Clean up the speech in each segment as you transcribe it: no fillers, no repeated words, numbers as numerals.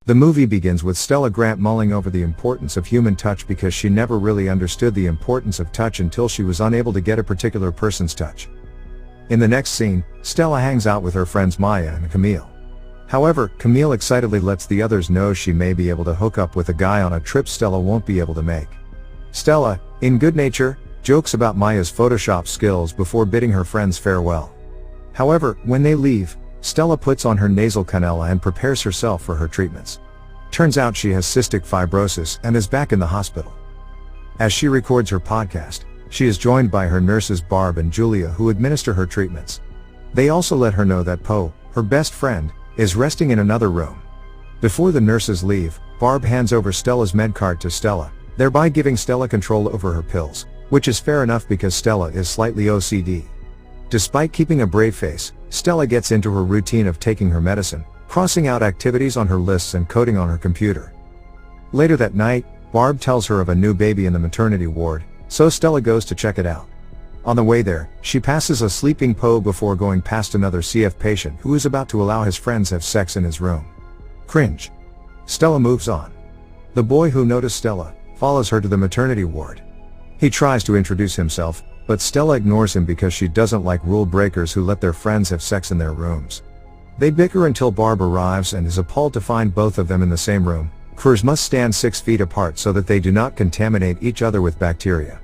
The movie begins with Stella Grant mulling over the importance of human touch because she never really understood the importance of touch until she was unable to get a particular person's touch. In the next scene, Stella hangs out with her friends Maya and Camille. However, Camille excitedly lets the others know she may be able to hook up with a guy on a trip Stella won't be able to make. Stella, in good nature, jokes about Maya's Photoshop skills before bidding her friends farewell. However, when they leave, Stella puts on her nasal cannula and prepares herself for her treatments. Turns out she has cystic fibrosis and is back in the hospital. As she records her podcast, she is joined by her nurses Barb and Julia who administer her treatments. They also let her know that Poe, her best friend, is resting in another room. Before the nurses leave, Barb hands over Stella's medcard to Stella, thereby giving Stella control over her pills, which is fair enough because Stella is slightly OCD. Despite keeping a brave face, Stella gets into her routine of taking her medicine, crossing out activities on her lists and coding on her computer. Later that night, Barb tells her of a new baby in the maternity ward, so Stella goes to check it out. On the way there, she passes a sleeping Poe before going past another CF patient who is about to allow his friends have sex in his room. Cringe. Stella moves on. The boy who noticed Stella follows her to the maternity ward. He tries to introduce himself, but Stella ignores him because she doesn't like rule breakers who let their friends have sex in their rooms. They bicker until Barb arrives and is appalled to find both of them in the same room. Crews must stand 6 feet apart so that they do not contaminate each other with bacteria.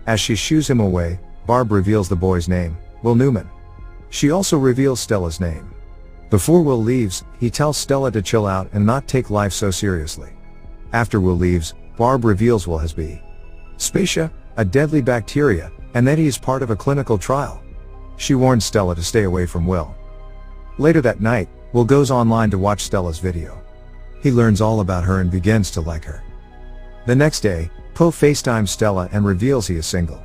As she shoos him away, Barb reveals the boy's name, Will Newman. She also reveals Stella's name. Before Will leaves, he tells Stella to chill out and not take life so seriously. After Will leaves, Barb reveals Will has B. Specia, a deadly bacteria, and that he is part of a clinical trial. She warns Stella to stay away from Will. Later that night, Will goes online to watch Stella's video. He learns all about her and begins to like her. The next day, Poe FaceTimes Stella and reveals he is single.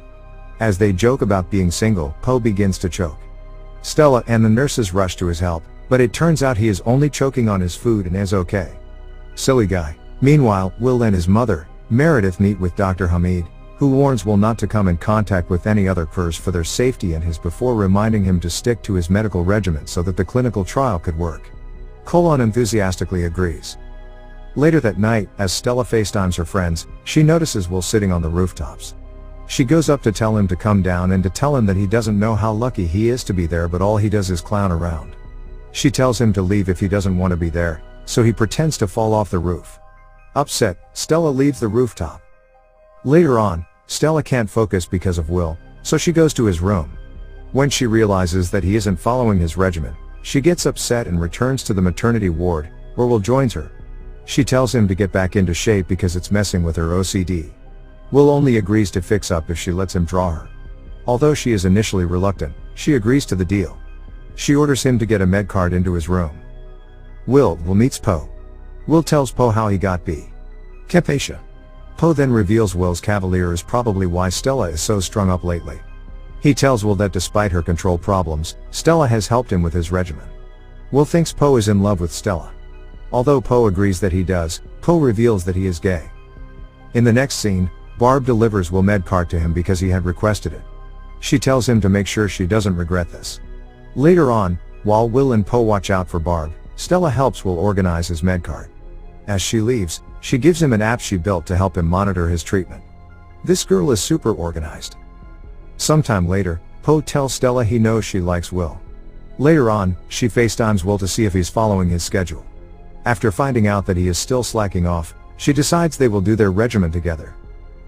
As they joke about being single, Poe begins to choke. Stella and the nurses rush to his help, but it turns out he is only choking on his food and is okay. Silly guy. Meanwhile, Will and his mother, Meredith, meet with Dr. Hamid, who warns Will not to come in contact with any other curs for their safety and his before reminding him to stick to his medical regimen so that the clinical trial could work. Colon enthusiastically agrees. Later that night, as Stella FaceTimes her friends, she notices Will sitting on the rooftops. She goes up to tell him to come down and to tell him that he doesn't know how lucky he is to be there, but all he does is clown around. She tells him to leave if he doesn't want to be there, so he pretends to fall off the roof. Upset, Stella leaves the rooftop. Later on, Stella can't focus because of Will, so she goes to his room. When she realizes that he isn't following his regimen, she gets upset and returns to the maternity ward, where Will joins her. She tells him to get back into shape because it's messing with her OCD. Will only agrees to fix up if she lets him draw her. Although she is initially reluctant, she agrees to the deal. She orders him to get a med card into his room. Will meets Poe. Will tells Poe how he got B. Specia. Poe then reveals Will's cavalier is probably why Stella is so strung up lately. He tells Will that despite her control problems, Stella has helped him with his regimen. Will thinks Poe is in love with Stella. Although Poe agrees that he does, Poe reveals that he is gay. In the next scene, Barb delivers Will medcard to him because he had requested it. She tells him to make sure she doesn't regret this. Later on, while Will and Poe watch out for Barb, Stella helps Will organize his medcard. As she leaves, she gives him an app she built to help him monitor his treatment. This girl is super organized. Sometime later, Poe tells Stella he knows she likes Will. Later on, she FaceTimes Will to see if he's following his schedule. After finding out that he is still slacking off, she decides they will do their regimen together.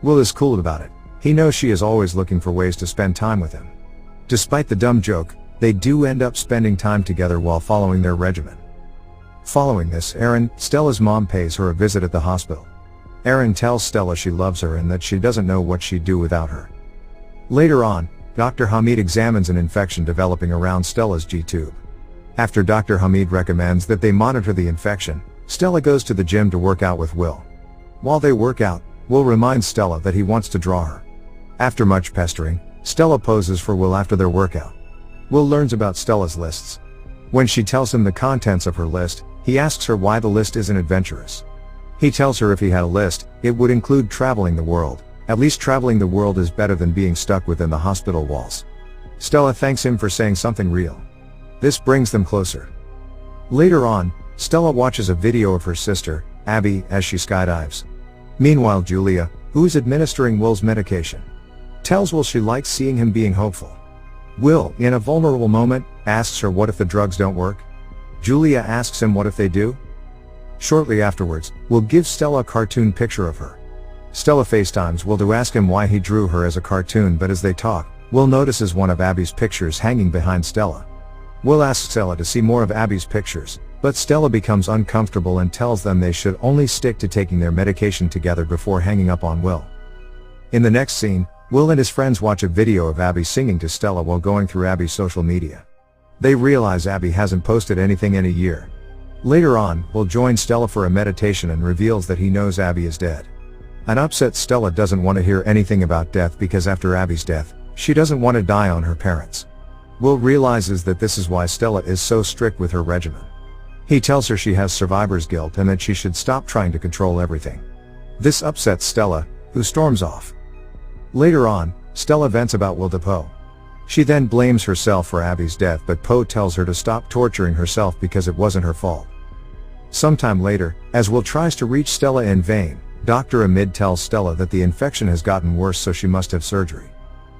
Will is cool about it. He knows she is always looking for ways to spend time with him. Despite the dumb joke, they do end up spending time together while following their regimen. Following this, Erin, Stella's mom, pays her a visit at the hospital. Erin tells Stella she loves her and that she doesn't know what she'd do without her. Later on, Dr. Hamid examines an infection developing around Stella's G-tube. After Dr. Hamid recommends that they monitor the infection, Stella goes to the gym to work out with Will. While they work out, Will reminds Stella that he wants to draw her. After much pestering, Stella poses for Will after their workout. Will learns about Stella's lists. When she tells him the contents of her list, he asks her why the list isn't adventurous. He tells her if he had a list, it would include traveling the world. At least traveling the world is better than being stuck within the hospital walls. Stella thanks him for saying something real. This brings them closer. Later on, Stella watches a video of her sister, Abby, as she skydives. Meanwhile, Julia, who is administering Will's medication, tells Will she likes seeing him being hopeful. Will, in a vulnerable moment, asks her what if the drugs don't work? Julia asks him what if they do? Shortly afterwards, Will gives Stella a cartoon picture of her. Stella FaceTimes Will to ask him why he drew her as a cartoon, but as they talk, Will notices one of Abby's pictures hanging behind Stella. Will asks Stella to see more of Abby's pictures, but Stella becomes uncomfortable and tells them they should only stick to taking their medication together before hanging up on Will. In the next scene, Will and his friends watch a video of Abby singing to Stella while going through Abby's social media. They realize Abby hasn't posted anything in a year. Later on, Will joins Stella for a meditation and reveals that he knows Abby is dead. An upset Stella doesn't want to hear anything about death because after Abby's death, she doesn't want to die on her parents. Will realizes that this is why Stella is so strict with her regimen. He tells her she has survivor's guilt and that she should stop trying to control everything. This upsets Stella, who storms off. Later on, Stella vents about Will to Poe. She then blames herself for Abby's death, but Poe tells her to stop torturing herself because it wasn't her fault. Sometime later, as Will tries to reach Stella in vain, Dr. Amid tells Stella that the infection has gotten worse, so she must have surgery.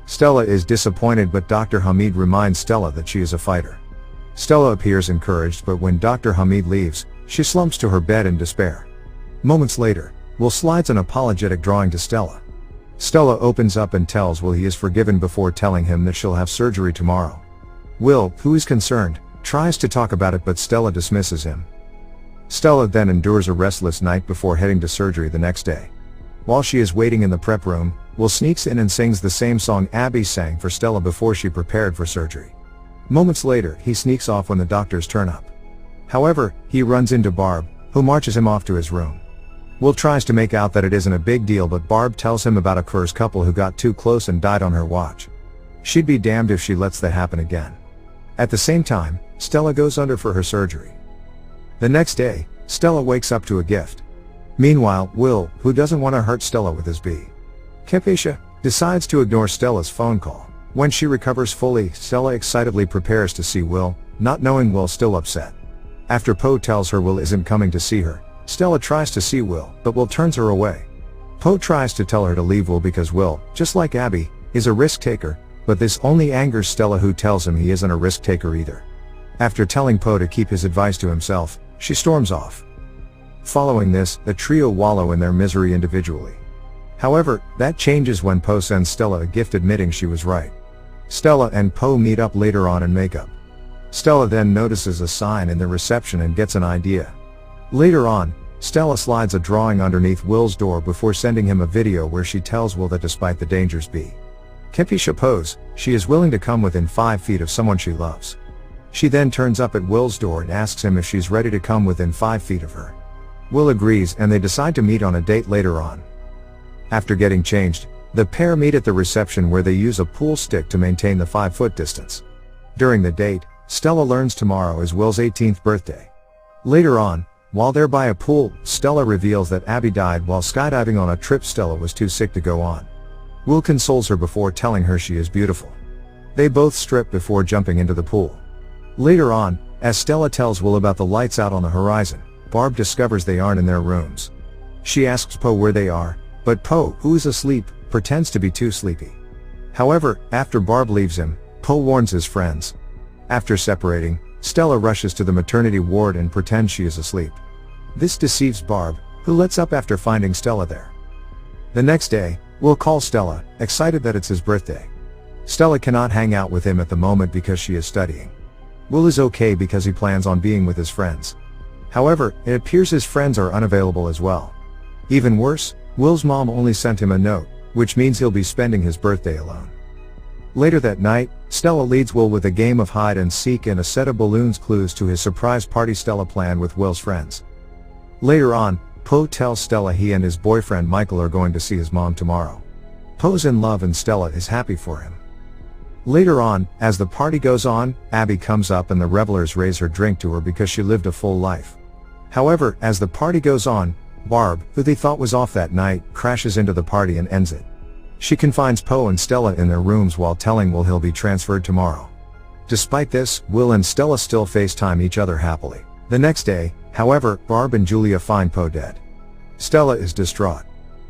Stella is disappointed, but Dr. Hamid reminds Stella that she is a fighter. Stella appears encouraged, but when Dr. Hamid leaves, she slumps to her bed in despair. Moments later, Will slides an apologetic drawing to Stella. Stella opens up and tells Will he is forgiven before telling him that she'll have surgery tomorrow. Will, who is concerned, tries to talk about it, but Stella dismisses him. Stella then endures a restless night before heading to surgery the next day. While she is waiting in the prep room, Will sneaks in and sings the same song Abby sang for Stella before she prepared for surgery. Moments later, he sneaks off when the doctors turn up. However, he runs into Barb, who marches him off to his room. Will tries to make out that it isn't a big deal, but Barb tells him about a cursed couple who got too close and died on her watch. She'd be damned if she lets that happen again. At the same time, Stella goes under for her surgery. The next day, Stella wakes up to a gift. Meanwhile, Will, who doesn't want to hurt Stella with his Kepisha, decides to ignore Stella's phone call. When she recovers fully, Stella excitedly prepares to see Will, not knowing Will's still upset. After Poe tells her Will isn't coming to see her, Stella tries to see Will, but Will turns her away. Poe tries to tell her to leave Will because Will, just like Abby, is a risk taker, but this only angers Stella, who tells him he isn't a risk taker either. After telling Poe to keep his advice to himself, she storms off. Following this, the trio wallow in their misery individually. However, that changes when Poe sends Stella a gift admitting she was right. Stella and Poe meet up later on and make up. Stella then notices a sign in the reception and gets an idea. Later on, Stella slides a drawing underneath Will's door before sending him a video where she tells Will that despite the dangers Kepisha pose, she is willing to come within 5 feet of someone she loves. She then turns up at Will's door and asks him if she's ready to come within 5 feet of her. Will agrees and they decide to meet on a date later on. After getting changed, the pair meet at the reception where they use a pool stick to maintain the 5-foot distance. During the date, Stella learns tomorrow is Will's 18th birthday. Later on, while they're by a pool, Stella reveals that Abby died while skydiving on a trip Stella was too sick to go on. Will consoles her before telling her she is beautiful. They both strip before jumping into the pool. Later on, as Stella tells Will about the lights out on the horizon, Barb discovers they aren't in their rooms. She asks Poe where they are, but Poe, who is asleep, pretends to be too sleepy. However, after Barb leaves him, Poe warns his friends. After separating, Stella rushes to the maternity ward and pretends she is asleep. This deceives Barb, who lets up after finding Stella there. The next day, Will calls Stella, excited that it's his birthday. Stella cannot hang out with him at the moment because she is studying. Will is okay because he plans on being with his friends. However, it appears his friends are unavailable as well. Even worse, Will's mom only sent him a note, which means he'll be spending his birthday alone. Later that night, Stella leads Will with a game of hide and seek and a set of balloons clues to his surprise party Stella planned with Will's friends. Later on, Poe tells Stella he and his boyfriend Michael are going to see his mom tomorrow. Poe's in love and Stella is happy for him. Later on, as the party goes on, Abby comes up and the revelers raise her drink to her because she lived a full life. However, as the party goes on, Barb, who they thought was off that night, crashes into the party and ends it. She confines Poe and Stella in their rooms while telling Will he'll be transferred tomorrow. Despite this, Will and Stella still FaceTime each other happily. The next day, However, Barb and Julia find Poe dead. Stella is distraught.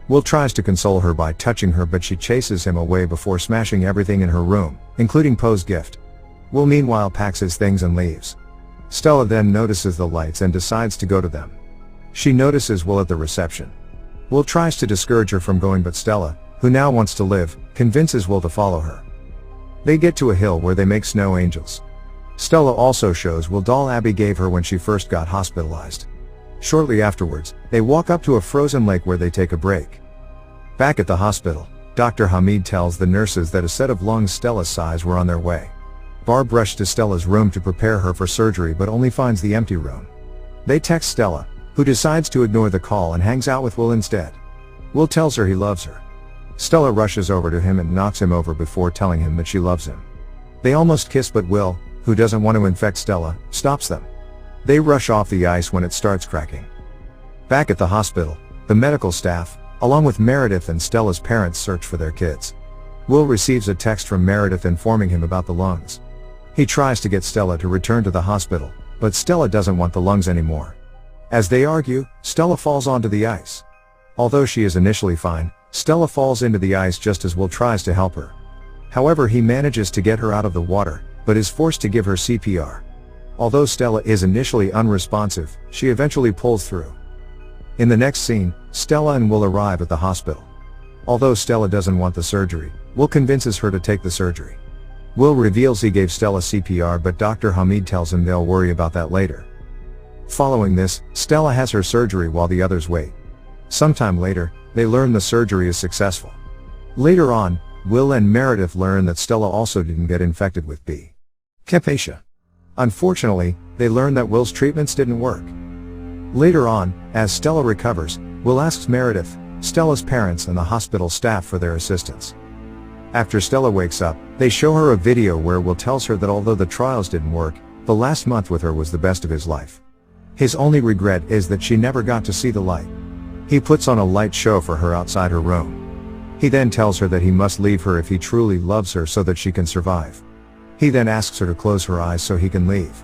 Will tries to console her by touching her, but she chases him away before smashing everything in her room, including Poe's gift. Will meanwhile packs his things and leaves. Stella then notices the lights and decides to go to them. She notices Will at the reception. Will tries to discourage her from going, but Stella, who now wants to live, convinces Will to follow her. They get to a hill where they make snow angels. Stella also shows Will doll Abby gave her when she first got hospitalized. Shortly afterwards, they walk up to a frozen lake where they take a break. Back at the hospital, Dr. Hamid tells the nurses that a set of lungs Stella's size were on their way. Barb rushed to Stella's room to prepare her for surgery but only finds the empty room. They text Stella, who decides to ignore the call and hangs out with Will instead. Will tells her he loves her. Stella rushes over to him and knocks him over before telling him that she loves him. They almost kiss, but Will, who doesn't want to infect Stella, stops them. They rush off the ice when it starts cracking. Back at the hospital, the medical staff, along with Meredith and Stella's parents, search for their kids. Will receives a text from Meredith informing him about the lungs. He tries to get Stella to return to the hospital, but Stella doesn't want the lungs anymore. As they argue, Stella falls onto the ice. Although she is initially fine, Stella falls into the ice just as Will tries to help her. However, he manages to get her out of the water, but is forced to give her CPR. Although Stella is initially unresponsive, she eventually pulls through. In the next scene, Stella and Will arrive at the hospital. Although Stella doesn't want the surgery, Will convinces her to take the surgery. Will reveals he gave Stella CPR, but Dr. Hamid tells him they'll worry about that later. Following this, Stella has her surgery while the others wait. Sometime later, they learn the surgery is successful. Later on, Will and Meredith learn that Stella also didn't get infected with B. Capacia. Unfortunately, they learn that Will's treatments didn't work. Later on, as Stella recovers, Will asks Meredith, Stella's parents and the hospital staff for their assistance. After Stella wakes up, they show her a video where Will tells her that although the trials didn't work, the last month with her was the best of his life. His only regret is that she never got to see the light. He puts on a light show for her outside her room. He then tells her that he must leave her if he truly loves her so that she can survive. He then asks her to close her eyes so he can leave.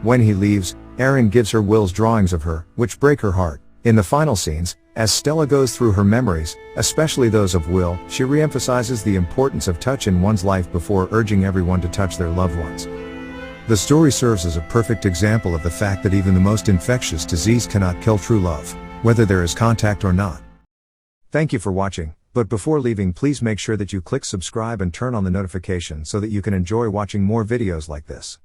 When he leaves, Erin gives her Will's drawings of her, which break her heart. In the final scenes, as Stella goes through her memories, especially those of Will, she re-emphasizes the importance of touch in one's life before urging everyone to touch their loved ones. The story serves as a perfect example of the fact that even the most infectious disease cannot kill true love, whether there is contact or not. Thank you for watching, but before leaving, please make sure that you click subscribe and turn on the notification so that you can enjoy watching more videos like this.